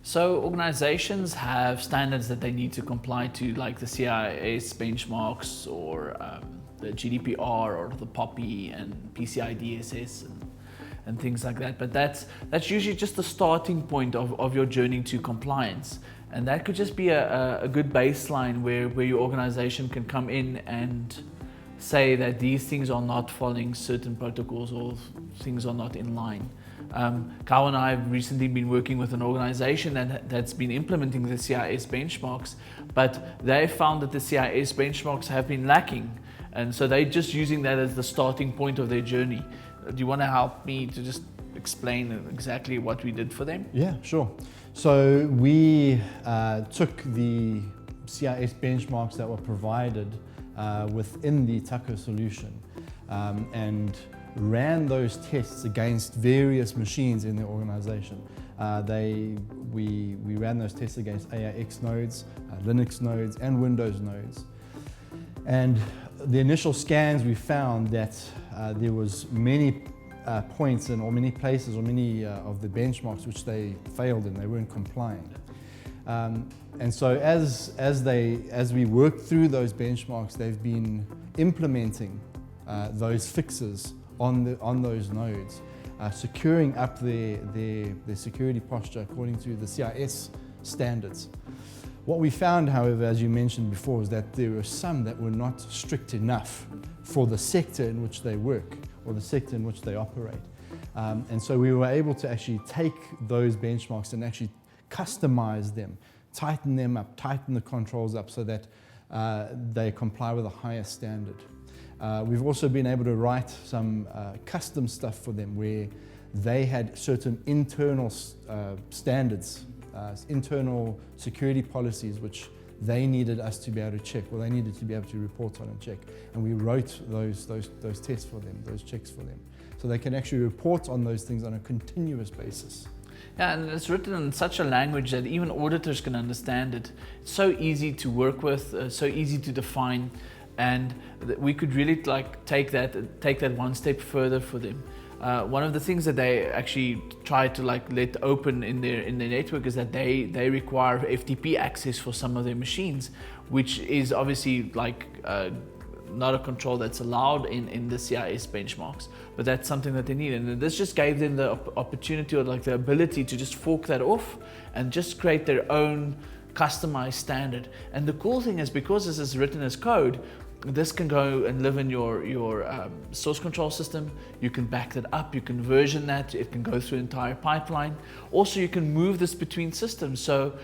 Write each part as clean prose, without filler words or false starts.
So organizations have standards that they need to comply to, like the CIS benchmarks or the GDPR or the POPI and PCI DSS and things like that. But that's usually just the starting point of your journey to compliance. And that could just be a good baseline where your organization can come in and say that these things are not following certain protocols or things are not in line. Kyle and I have recently been working with an organization that's been implementing the CIS benchmarks, but they found that the CIS benchmarks have been lacking. And so they're just using that as the starting point of their journey. Do you want to help me to just explain exactly what we did for them? Yeah, sure. So we took the CIS benchmarks that were provided within the Taco solution and ran those tests against various machines in the organization. We ran those tests against AIX nodes, Linux nodes, and Windows nodes. And the initial scans, we found that there was many points or many places or many of the benchmarks which they failed in, they weren't complying. And so as we worked through those benchmarks, they've been implementing those fixes on those nodes, securing up their security posture according to the CIS standards. What we found, however, as you mentioned before, is that there were some that were not strict enough for the sector in which they work or the sector in which they operate. And so we were able to actually take those benchmarks and actually customize them, tighten them up, tighten the controls up so that they comply with a higher standard. We've also been able to write some custom stuff for them where they had certain internal standards, internal security policies which they needed us to be able to check, or they needed to be able to report on and check. And we wrote those tests for them, those checks for them. So they can actually report on those things on a continuous basis. Yeah, and it's written in such a language that even auditors can understand it. It's so easy to work with, so easy to define. And we could really take that one step further for them. One of the things that they actually try to let open in their network is that they require FTP access for some of their machines, which is obviously not a control that's allowed in the CIS benchmarks, but that's something that they need. And this just gave them the opportunity or the ability to just fork that off and just create their own customized standard. And the cool thing is, because this is written as code, this can go and live in your source control system. You can back that up, you can version that, it can go through the entire pipeline. Also, you can move this between systems. So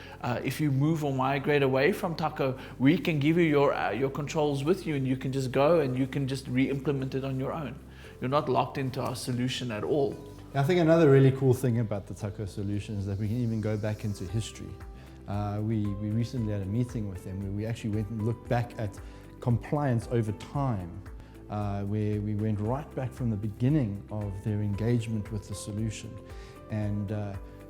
if you move or migrate away from Taco, we can give you your controls with you, and you can just go and you can just re-implement it on your own. You're not locked into our solution at all. I think another really cool thing about the Taco solution is that we can even go back into history. We recently had a meeting with them where we actually went and looked back at compliance over time, where we went right back from the beginning of their engagement with the solution and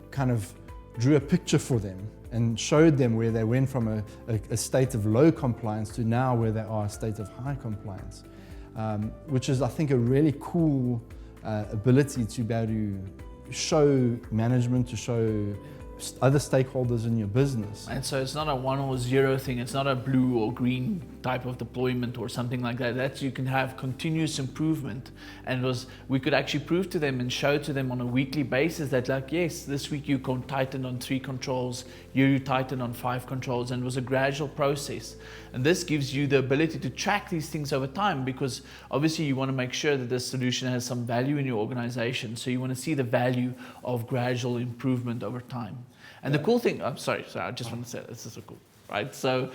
kind of drew a picture for them and showed them where they went from a state of low compliance to now where they are a state of high compliance, which is, I think, a really cool ability to be able to show management, to show other stakeholders in your business. And so it's not a 1 or 0 thing, it's not a blue or green type of deployment or something like that. That you can have continuous improvement. And we could actually prove to them and show to them on a weekly basis that yes, this week you tightened on 3 controls, you tightened on 5 controls, and it was a gradual process. And this gives you the ability to track these things over time, because obviously you want to make sure that this solution has some value in your organization. So you want to see the value of gradual improvement over time. And the cool thing, I'm sorry, I just want to say this is so cool, right? So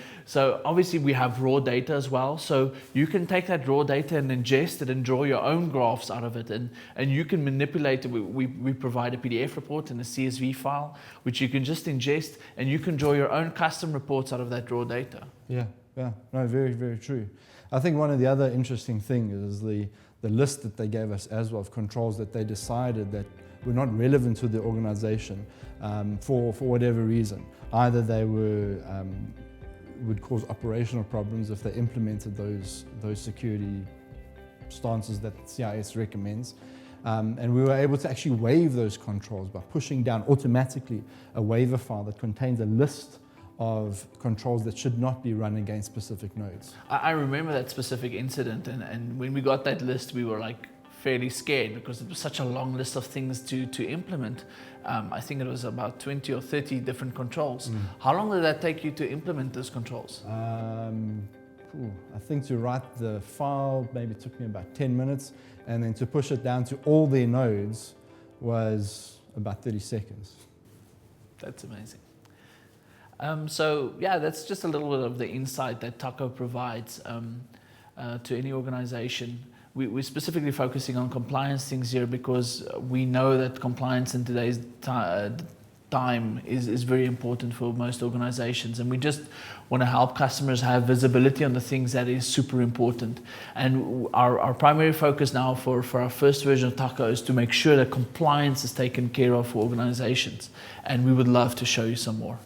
obviously we have raw data as well. So you can take that raw data and ingest it and draw your own graphs out of it. And you can manipulate it. We provide a PDF report and a CSV file, which you can just ingest, and you can draw your own custom reports out of that raw data. Yeah, no, very, very true. I think one of the other interesting things is the list that they gave us as well of controls that they decided that were not relevant to the organization for whatever reason. Either they would cause operational problems if they implemented those security stances that CIS recommends, And we were able to actually waive those controls by pushing down automatically a waiver file that contains a list of controls that should not be run against specific nodes. I remember that specific incident, and when we got that list, we were like fairly scared because it was such a long list of things to implement. I think it was about 20 or 30 different controls. How long did that take you to implement those controls? I think to write the file maybe took me about 10 minutes, and then to push it down to all their nodes was about 30 seconds. That's amazing. So yeah, that's just a little bit of the insight that Taco provides to any organization. We're specifically focusing on compliance things here because we know that compliance in today's time is very important for most organizations, and we just want to help customers have visibility on the things that is super important. And our primary focus now for our first version of Taco is to make sure that compliance is taken care of for organizations, and we would love to show you some more.